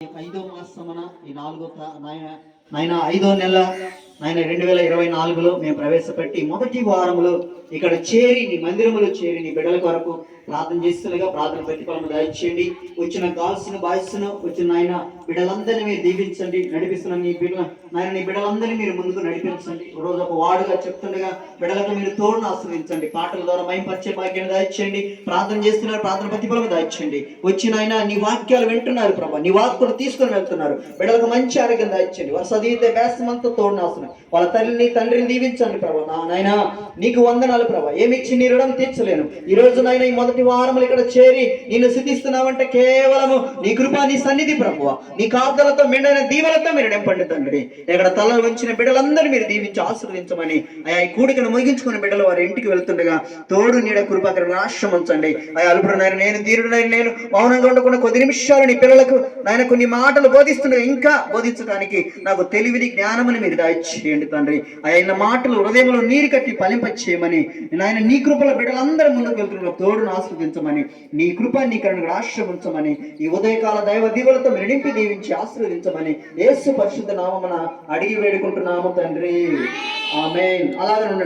ఐదో మాసమున ఈ నాయన 5వ నెల 2024లో మేము ప్రవేశపెట్టి మొదటి వారములో ఇక్కడ చేరి నీ మందిరములో చేరి నీ బిడ్డల కొరకు ప్రార్థన చేస్తుండగా ప్రార్థన ప్రతిఫలము దయచేయండి. వచ్చిన కాల్స్ను బాయ్స్ను వచ్చిన నాయన బిడ్డలందరినీ మీరు దీవించండి, నడిపిస్తున్న నీ బిడ్డలందరినీ మీరు ముందుకు నడిపించండి. రోజు ఒక వాడుగా చెప్తుండగా బిడ్డలకు మీరు తోడును ఆశ్రయించండి. పాటల ద్వారా మైంపరిచే భాగ్యాన్ని దయచేయండి. ప్రార్థన చేస్తున్నారు, ప్రార్థన ప్రతిఫలము దయచేయండి. వచ్చిన ఆయన నీ వాక్యాలు వింటున్నారు ప్రభా, నీ వాక్కును తీసుకొని వెళ్తున్నారు. బిడ్డలకు మంచి ఆరోగ్యం దయచేయండి. వారు చదివితే వేసమంతా తోడును ఆశ్రయం, వాళ్ళ తల్లిని తండ్రిని దీవించండి ప్రభా. నాయన నీకు వందనాలు ప్రభా, ఏమిచ్చి నీ రుణం తీర్చలేను. ఈ రోజు నాయన ఈ మొదటి వారములు ఇక్కడ చేరి నిన్ను సిద్ధిస్తున్నావంటే కేవలము నీ కృప, నీ సన్నిధి ప్రభువా, నీ కాపుదలతో మెండైన దీవెలతో మీరు నింపండి తండ్రి. ఇక్కడ తల ఉంచిన బిడ్డలందరినీ మీరు దీవించి ఆశీర్వదించమని ఈ కూడికను ముగించుకున్న బిడ్డలు వారి ఇంటికి వెళ్తుండగా తోడు నీడ కృపాకరణ ఆశ్రమించండి. అల్పుడు నాయన నేను, ధీరుడు నాయన నేను, మౌనంగా ఉండకుండా కొద్ది నిమిషాలు నీ పిల్లలకు నాయన కొన్ని మాటలు బోధిస్తుండగా ఇంకా బోధించడానికి నాకు తెలివిని జ్ఞానమని మీరు దయచేయండి తండ్రి. ఆయన మాటలు హృదయంలో నీరు కట్టి ఫలింపచేయమని నాయన నీ కృపల బిడ్డలందరూ ముందుకు వెళ్తున్న తోడును ఆశీర్వదించమని, నీ కృప నీ కరుణను ఆశ్రమించమని, ఈ ఉదయకాల దైవ దీవులతో మీరు నింపి దీవించి ఆశీర్వదించమని యేసు పరిశుద్ధ నామమున అడిగి వేడుకుంటున్నాము తండ్రి. ఆమేన్. అలాగే